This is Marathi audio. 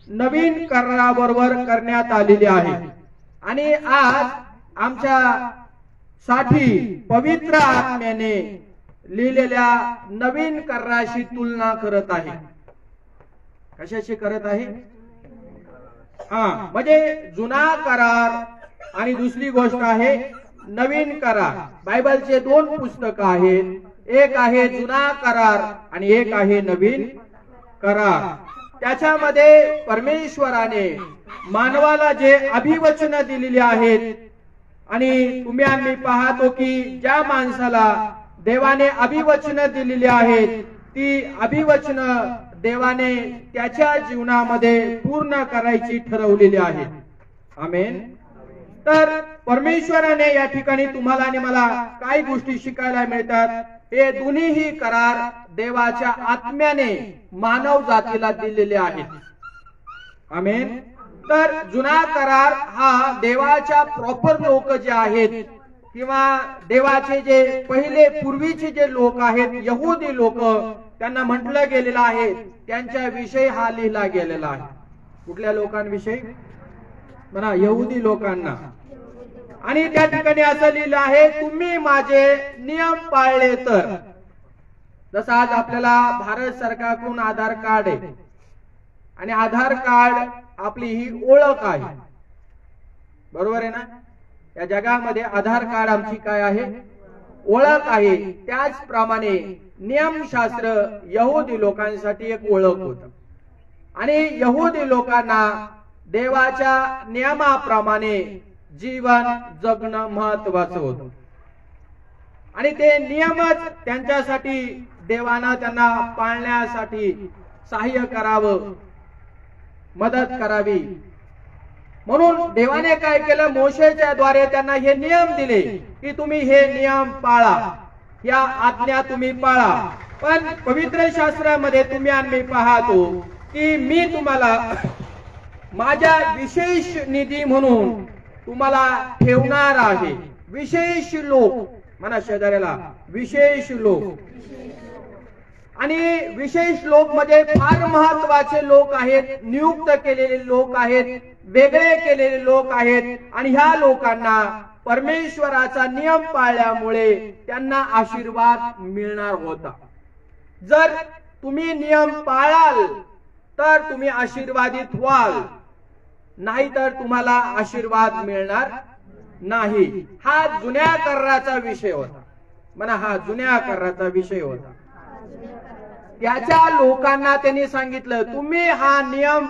नवीन कराराबरोबर करण्यात आलेली आहे। आणि आज आमच्या साठी पवित्र आत्म्याने लिहिलेल्या नवीन कराराशी तुलना करत आहे। कशाशी करत आहे? म्हणजे जुना करार आणि दुसरी गोष्ट आहे नवीन करार। बायबलचे दोन पुस्तक आहेत, एक आहे जुना करार आणि एक आहे नवीन करार। त्याच्यामध्ये परमेश्वराने मानवाला जे अभिवचन दिलेली आहेत आणि तुम्ही आम्ही पाहतो की ज्या माणसाला देवाने अभिवचन दिलेली आहेत ती अभिवचन देवाने त्याच्या जीवनामध्ये पूर्ण करायची ठरवलेली आहे। आमेन। तर परमेश्वराने या ठिकाणी तुम्हाला आणि मला काय गोष्टी शिकायला मिळतात? हे दोन्हीही करार देवाच्या आत्म्याने मानव जातीला दिलेले आहेत। आमेन। तर जुना करार हा देवाच्या प्रॉपर लोक जे आहेत किंवा देवाचे जे पहिले पूर्वीचे जे लोक आहेत यहुदी लोक, त्यांना म्हटलं गेलेलं आहे त्यांच्या विषयी हा लिहिला गेलेला आहे। कुठल्या लोकांविषयी? म्हणा, यहुदी लोकांना। आणि त्या ठिकाणी असं लिहिलं आहे, तुम्ही माझे नियम पाळले तर। जसं आज आपल्याला भारत सरकारकडून आधार कार्ड आहे आणि आधार कार्ड आपली ही ओळख आहे, बरोबर आहे ना? या जगामध्ये आधार कार्ड आमची काय आहे? ओळख आहे। त्याचप्रमाणे नियमशास्त्र यहुदी लोकांसाठी एक ओळख होतं आणि यहुदी लोकांना देवाच्या नियमाप्रमाणे जीवन जगणं महत्वाचं होतं आणि ते नियमच त्यांच्यासाठी देवानं त्यांना पाळण्यासाठी सहाय्य करावं, मदत करावी। म्हणून देवाने काय केलं? मोशेच्या द्वारे त्यांना हे नियम दिले की तुम्ही हे नियम पाळा, या आज्ञा तुम्ही पाळा। पण पवित्र शास्त्रामध्ये तुम्ही आम्ही पाहतो की मी तुम्हाला माझ्या विशेष निधी म्हणून तुम्हाला ठेवणार आहे। विशेष लोक, म्हणा शेजाऱ्याला, विशेष लोक। आणि विशेष लोक म्हणजे फार महत्वाचे लोक आहेत, नियुक्त केलेले लोक आहेत, वेगळे केलेले लोक आहेत आणि ह्या लोकांना परमेश्वराचा नियम पाळल्यामुळे त्यांना आशीर्वाद मिळणार होता। जर तुम्ही नियम पाळाल तर तुम्ही आशीर्वादित व्हाल, नाही तर तुम्हाला आशीर्वाद मिळणार नाही। हा जुन्या कराराचा विषय होता। म्हणा, हा जुन्या कराराचा विषय होता। त्याच्या लोकांना त्यांनी सांगितलं तुम्ही हा नियम